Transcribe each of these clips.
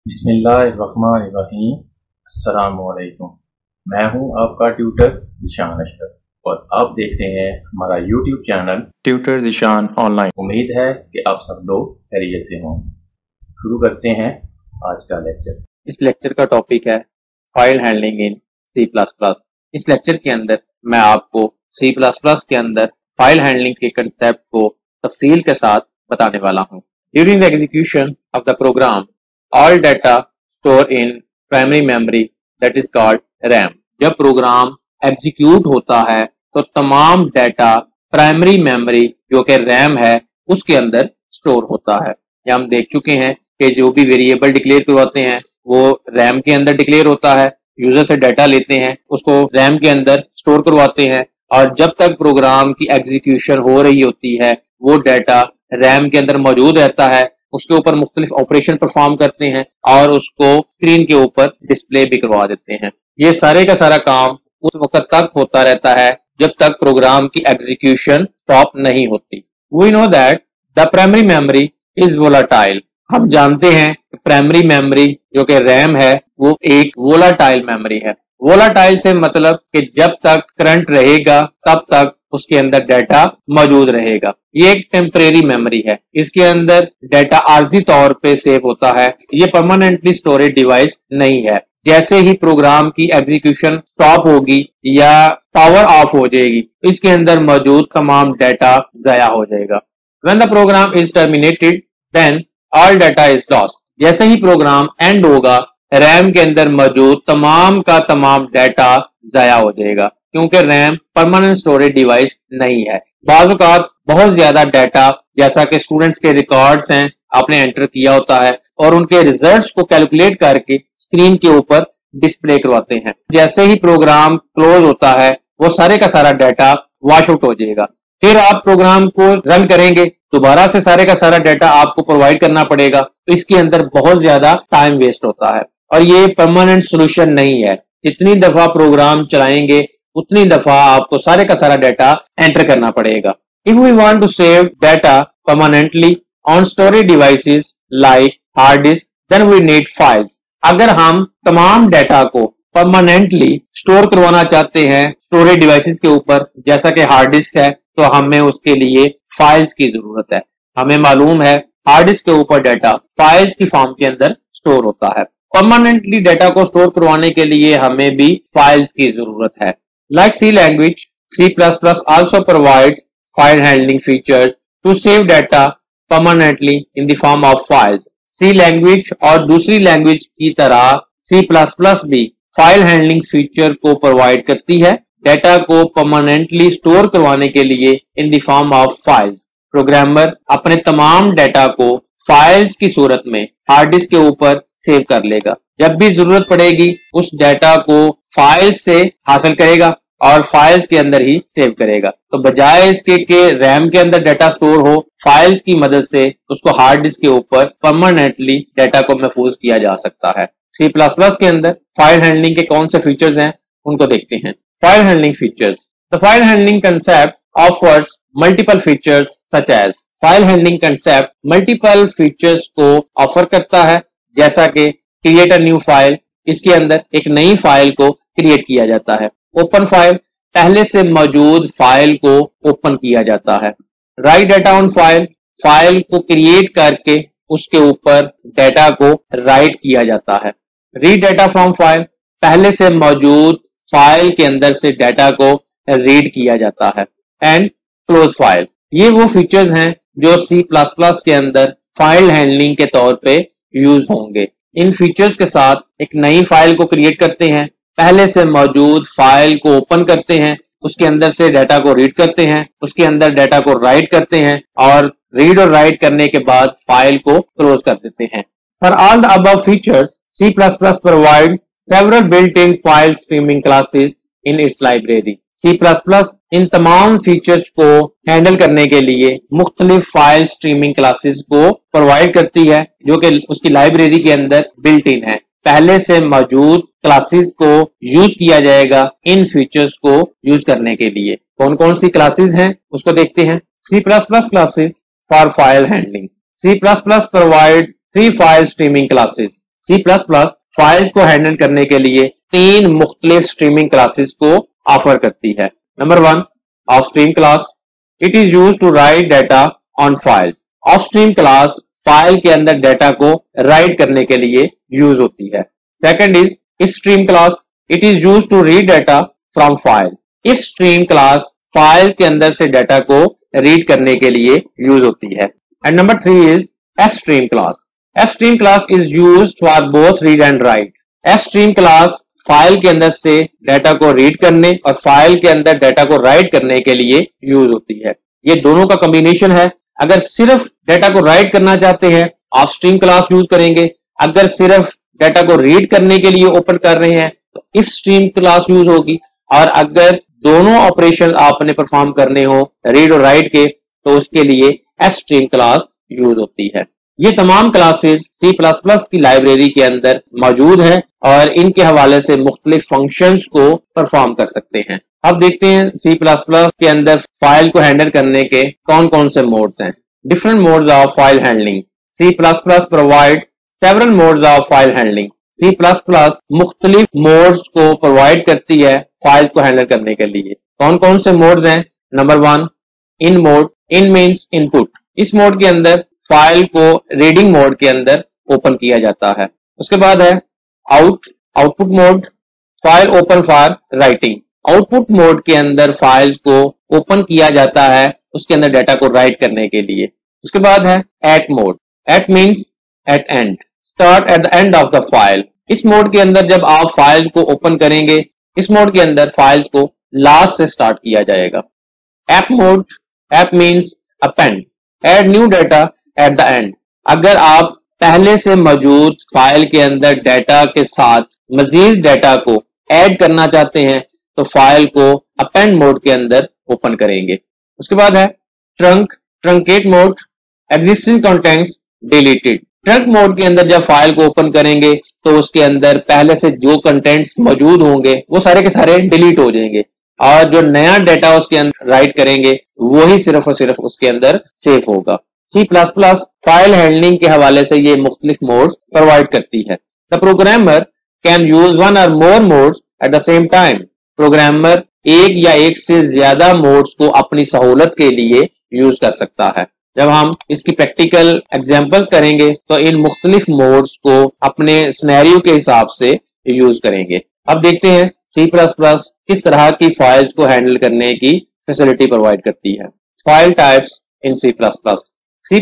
बिस्मिल्लाहिर्रहमानिर्रहीम। अस्सलामुअलैकुम। मैं हूं आपका ट्यूटर ज़ीशान अशरफ और आप देख रहे हैं हमारा YouTube channel tutor Zeeshan online. उम्मीद है कि आप सब लोग खैरियत से हों। शुरू करते हैं आज का लेक्चर। इस लेक्चर का टॉपिक है फाइल हैंडलिंग इन C++। इस लेक्चर के अंदर मैं आपको C++ के अंदर फाइल हैंडलिंग के कंसेप्ट को तफसील के साथ बताने वाला हूं। During the execution of the program all data store in primary memory that is called RAM. जब प्रोग्राम एग्जीक्यूट होता है तो तमाम डाटा प्राइमरी मेमोरी जो कि रैम है उसके अंदर स्टोर होता है। ये हम देख चुके हैं कि जो भी वेरिएबल डिक्लेयर करवाते हैं वो रैम के अंदर डिक्लेयर होता है। यूजर से डाटा लेते हैं, उसको रैम के अंदर स्टोर करवाते हैं और जब तक प्रोग्राम की एग्जीक्यूशन हो रही होती है वो डाटा रैम के अंदर मौजूद रहता है। उसके ऊपर मुख्तलिफ ऑपरेशन परफॉर्म करते हैं और उसको स्क्रीन के ऊपर डिस्प्ले भी करवा देते हैं। ये सारे का सारा काम उस वक्त तक होता रहता है जब तक प्रोग्राम की एग्जीक्यूशन स्टॉप नहीं होती। We know that the primary memory is volatile. हम जानते हैं कि प्राइमरी मेमोरी जो कि रैम है वो एक वोलाटाइल मेमोरी है। वोलाटाइल से मतलब कि जब तक करंट रहेगा तब तक उसके अंदर डाटा मौजूद रहेगा। ये एक टेम्परेरी मेमोरी है। इसके अंदर डाटा आर्जी तौर पे सेव होता है। ये परमानेंटली स्टोरेज डिवाइस नहीं है। जैसे ही प्रोग्राम की एग्जीक्यूशन स्टॉप होगी या पावर ऑफ हो जाएगी इसके अंदर मौजूद तमाम डाटा जाया हो जाएगा। When the program is terminated, then all data is lost. जैसे ही प्रोग्राम एंड होगा रैम के अंदर मौजूद तमाम का तमाम डाटा जाया हो जाएगा क्योंकि रैम परमानेंट स्टोरेज डिवाइस नहीं है। बाज़ औक़ात बहुत ज्यादा डाटा जैसा कि स्टूडेंट्स के रिकॉर्ड्स हैं आपने एंटर किया होता है और उनके रिजल्ट्स को कैलकुलेट करके स्क्रीन के ऊपर डिस्प्ले करवाते हैं। जैसे ही प्रोग्राम क्लोज होता है वो सारे का सारा डाटा वॉश आउट हो जाएगा। फिर आप प्रोग्राम को रन करेंगे, दोबारा से सारे का सारा डाटा आपको प्रोवाइड करना पड़ेगा। तो इसके अंदर बहुत ज्यादा टाइम वेस्ट होता है और ये परमानेंट सोल्यूशन नहीं है। जितनी दफा प्रोग्राम चलाएंगे उतनी दफा आपको सारे का सारा डाटा एंटर करना पड़ेगा। If we want to save data permanently on storage devices like hard disk then we need files. अगर हम तमाम डाटा को परमानेंटली स्टोर करवाना चाहते हैं स्टोरेज डिवाइसेस के ऊपर जैसा कि हार्ड डिस्क है तो हमें उसके लिए फाइल्स की जरूरत है। हमें मालूम है हार्ड डिस्क के ऊपर डाटा फाइल्स की फॉर्म के अंदर स्टोर होता है। परमानेंटली डाटा को स्टोर करवाने के लिए हमें भी फाइल्स की जरूरत है। Like C language, C++ also provides file handling features to save data permanently in the form of files. C language और दूसरी लैंग्वेज की तरह C++ भी फाइल हैंडलिंग फीचर को प्रोवाइड करती है डाटा को परमानेंटली स्टोर करवाने के लिए in the form of files. Programmer अपने तमाम डाटा को फाइल्स की सूरत में हार्ड डिस्क के ऊपर सेव कर लेगा। जब भी जरूरत पड़ेगी उस डाटा को फाइल से हासिल करेगा और फाइल्स के अंदर ही सेव करेगा। तो बजाय इसके कि रैम के अंदर डाटा स्टोर हो फाइल्स की मदद से उसको हार्ड डिस्क के ऊपर परमानेंटली डाटा को महफूज किया जा सकता है। C++ के अंदर फाइल हैंडलिंग के कौन से फीचर्स हैं उनको देखते हैं। File handling features. The file handling concept offers multiple features such as. File handling concept multiple features को ऑफर करता है जैसा कि क्रिएट अ न्यू फाइल। इसके अंदर एक नई फाइल को क्रिएट किया जाता है। ओपन फाइल, पहले से मौजूद फाइल को ओपन किया जाता है। Right data on file, file को क्रिएट करके उसके ऊपर डाटा को राइट किया जाता है। रीड डाटा फ्रॉम फाइल, पहले से मौजूद फाइल के अंदर से डाटा को रीड किया जाता है। एंड क्लोज फाइल, ये वो फीचर्स हैं जो C++ के अंदर फाइल हैंडलिंग के तौर पे यूज होंगे। इन फीचर्स के साथ एक नई फाइल को क्रिएट करते हैं, पहले से मौजूद फाइल को ओपन करते हैं, उसके अंदर से डाटा को रीड करते हैं, उसके अंदर डाटा को राइट करते हैं और रीड और राइट करने के बाद फाइल को क्लोज कर देते हैं। For all the above features C++ provide several built in file streaming classes in its library. C++ इन तमाम फीचर्स को हैंडल करने के लिए मुख्तलिफ फाइल स्ट्रीमिंग क्लासेस को प्रोवाइड करती है जो कि उसकी लाइब्रेरी के अंदर बिल्ट इन है। पहले से मौजूद क्लासेस को यूज किया जाएगा इन फीचर्स को यूज करने के लिए। कौन कौन सी क्लासेस हैं उसको देखते हैं। C++ classes for file handling. C++ provide 3 file streaming classes. C plus plus files को हैंडल करने के लिए 3 मुख्तलिफ स्ट्रीमिंग क्लासेस को ऑफर करती है। Number 1, ofstream class. It is used to write data on files. Ofstream class file के अंदर डाटा को राइट करने के लिए यूज होती है। Second is stream class. It is used to read data from file. इस स्ट्रीम क्लास फाइल के अंदर से डाटा को रीड करने के लिए यूज होती है। And number 3 is stream class. Stream class is used for both read and right. Stream class file के अंदर से डाटा को रीड करने और फाइल के अंदर डाटा को राइट करने के लिए यूज होती है। ये दोनों का कॉम्बिनेशन है। अगर सिर्फ डाटा को राइट करना चाहते हैं आप स्ट्रीम क्लास यूज करेंगे। अगर सिर्फ डाटा को रीड करने के लिए ओपन कर रहे हैं तो इफ स्ट्रीम क्लास यूज होगी। और अगर दोनों ऑपरेशन आपने परफॉर्म करने हो रीड और राइट के तो उसके लिए स्ट्रीम क्लास यूज होती है। ये तमाम क्लासेस सी प्लस प्लस की लाइब्रेरी के अंदर मौजूद हैं और इनके हवाले से मुख्तलिफ फंक्शंस को परफॉर्म कर सकते हैं। अब देखते हैं सी प्लस प्लस के अंदर फाइल को हैंडल करने के कौन कौन से मोड्स हैं। Different modes of file handling. C plus plus provide several modes of file handling. C plus plus मुख्तलिफ मोड्स को प्रोवाइड करती है फाइल को हैंडल करने के लिए। कौन कौन से मोड्स हैं? नंबर 1, इन मोड। इन मीन्स इनपुट। इस मोड के अंदर फाइल को रीडिंग मोड के अंदर ओपन किया जाता है। उसके बाद है output mode. File open for writing. Output mode के अंदर फाइल्स को ओपन किया जाता है उसके अंदर डाटा को राइट करने के लिए। उसके बाद है ate mode. Ate means at end, start at the end of the file. इस मोड के अंदर जब आप फाइल को ओपन करेंगे इस मोड के अंदर फाइल्स को लास्ट से स्टार्ट किया जाएगा। App mode. App means append, add new data at the end. अगर आप पहले से मौजूद फाइल के अंदर डाटा के साथ मजीद डाटा को ऐड करना चाहते हैं तो फाइल को अपेंड मोड के अंदर ओपन करेंगे। उसके बाद है truncate mode. Existing contents deleted. Trunk mode के अंदर जब फाइल को ओपन करेंगे तो उसके अंदर पहले से जो कंटेंट्स मौजूद होंगे वो सारे के सारे डिलीट हो जाएंगे और जो नया डाटा उसके अंदर राइट करेंगे वही सिर्फ और सिर्फ उसके अंदर सेव होगा। C plus plus file handling के हवाले से ये मुख्तलिफ मोड्स प्रोवाइड करती है। The programmer can use 1 or more modes at the same time. Programmer एक या एक से ज्यादा मोड्स को अपनी सहूलत के लिए यूज कर सकता है। जब हम इसकी प्रैक्टिकल एग्जांपल्स करेंगे तो इन मुख्तलिफ मोड्स को अपने सिनेरियो के हिसाब से यूज करेंगे। अब देखते हैं सी प्लस प्लस किस तरह की फाइल्स को हैंडल करने की फैसिलिटी प्रोवाइड करती है। File types in C plus plus. C++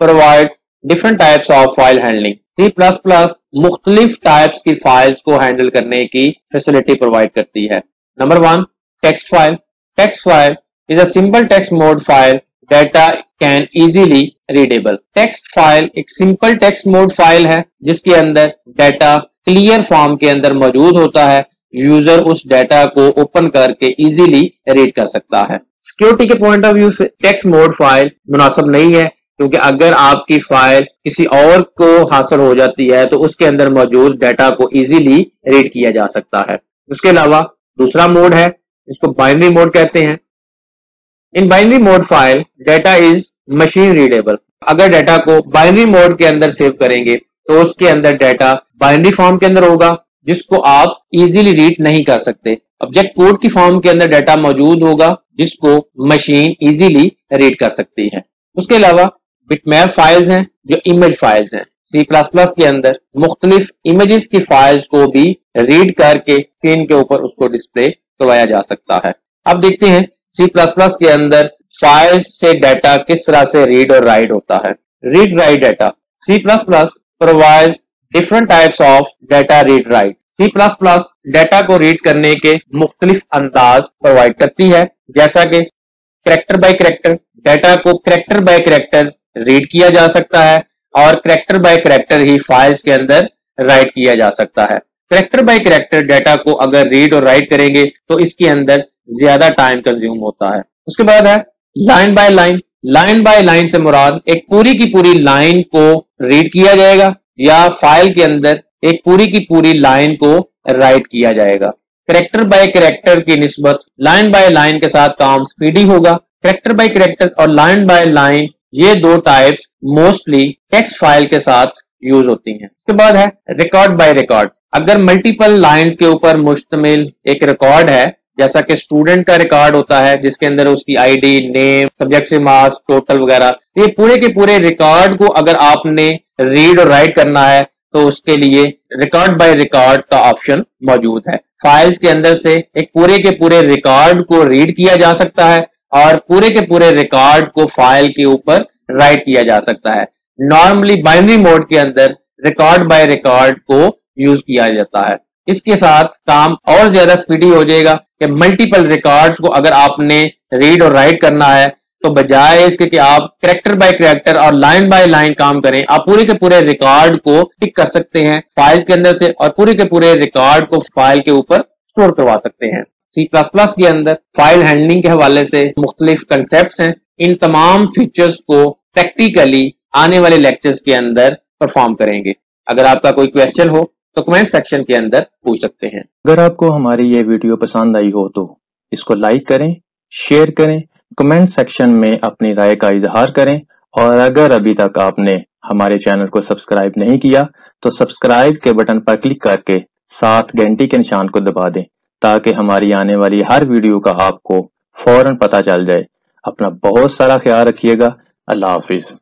provides different types of file handling. C++ मुख्तलिफ टाइप्स की फाइल्स को हैंडल करने की फैसिलिटी प्रोवाइड करती है। Number 1, text file. Text file is a simple text mode file data can easily readable. Text file एक simple text mode file है जिसके अंदर डाटा क्लियर फॉर्म के अंदर मौजूद होता है। यूजर उस डाटा को ओपन करके इजीली रीड कर सकता है। सिक्योरिटी के पॉइंट ऑफ व्यू से टेक्स्ट मोड फाइल मुनासिब नहीं है क्योंकि अगर आपकी फाइल किसी और को हासिल हो जाती है तो उसके अंदर मौजूद डाटा को इजीली रीड किया जा सकता है। उसके अलावा दूसरा मोड है इसको बाइनरी मोड कहते हैं। In binary mode file data is machine readable. अगर डाटा को बाइनरी मोड के अंदर सेव करेंगे तो उसके अंदर डाटा बाइनरी फॉर्म के अंदर होगा जिसको आप इजीली रीड नहीं कर सकते। ऑब्जेक्ट कोड की फॉर्म के अंदर डाटा मौजूद होगा जिसको मशीन इजीली रीड कर सकती है। उसके अलावा बिटमैप फाइल्स हैं जो इमेज फाइल्स हैं। C++ के अंदर मुख्तलिफ इमेजेस की फाइल्स को भी रीड करके स्क्रीन के ऊपर उसको डिस्प्ले करवाया जा सकता है। अब देखते हैं C++ के अंदर फाइल्स से डाटा किस तरह से रीड और राइट होता है। Read write data. C++ provides different types of data read write. C++ data को रीड करने के मुख्तलिफ अंदाज प्रोवाइड करती है जैसा कि कैरेक्टर बाय कैरेक्टर। डाटा को कैरेक्टर बाय कैरेक्टर रीड किया जा सकता है और कैरेक्टर बाय कैरेक्टर ही फाइल्स के अंदर राइट किया जा सकता है। कैरेक्टर बाय कैरेक्टर डाटा को अगर रीड और राइट करेंगे तो इसके अंदर ज्यादा टाइम कंज्यूम होता है। उसके बाद है line by line. Line by line से मुराद एक पूरी की पूरी लाइन को रीड किया जाएगा या फाइल के अंदर एक पूरी की पूरी लाइन को राइट किया जाएगा। कैरेक्टर बाय कैरेक्टर की निस्बत लाइन बाय लाइन के साथ काम स्पीडी होगा। कैरेक्टर बाय कैरेक्टर और लाइन बाय लाइन ये दो टाइप्स मोस्टली टेक्स्ट फाइल के साथ यूज होती हैं। उसके बाद है रिकॉर्ड बाय रिकॉर्ड। अगर मल्टीपल लाइंस के ऊपर मुश्तमिल एक रिकॉर्ड है, जैसा कि स्टूडेंट का रिकॉर्ड होता है जिसके अंदर उसकी आईडी, नेम, सब्जेक्ट से मार्क्स, टोटल वगैरह, ये पूरे के पूरे रिकॉर्ड को अगर आपने रीड और राइट करना है तो उसके लिए रिकॉर्ड बाय रिकॉर्ड का ऑप्शन मौजूद है। फाइल्स के अंदर से एक पूरे के पूरे रिकॉर्ड को रीड किया जा सकता है और पूरे के पूरे रिकॉर्ड को फाइल के ऊपर राइट किया जा सकता है। नॉर्मली बाइनरी मोड के अंदर रिकॉर्ड बाय रिकॉर्ड को यूज किया जाता है। इसके साथ काम और ज्यादा स्पीडी हो जाएगा कि मल्टीपल रिकॉर्ड्स को अगर आपने रीड और राइट करना है तो बजाय इसके कि आप कैरेक्टर बाय कैरेक्टर और लाइन बाय लाइन काम करें, आप पूरे के पूरे रिकॉर्ड को टिक कर सकते हैं फाइल्स के अंदर से और पूरे के पूरे रिकॉर्ड को फाइल के ऊपर स्टोर करवा सकते हैं। C++ के अंदर फाइल हैंडलिंग के हवाले से मुख्तलिफ कंसेप्ट हैं। इन तमाम फीचर्स को प्रैक्टिकली आने वाले लेक्चर्स के अंदर परफॉर्म करेंगे। अगर आपका कोई क्वेश्चन हो तो कमेंट सेक्शन के अंदर पूछ सकते हैं। अगर आपको हमारी ये वीडियो पसंद आई हो तो इसको लाइक करें, शेयर करें, कमेंट सेक्शन में अपनी राय का इजहार करें और अगर अभी तक आपने हमारे चैनल को सब्सक्राइब नहीं किया तो सब्सक्राइब के बटन पर क्लिक करके साथ घंटी के निशान को दबा दें ताकि हमारी आने वाली हर वीडियो का आपको फौरन पता चल जाए। अपना बहुत सारा ख्याल रखिएगा। अल्लाह हाफिज।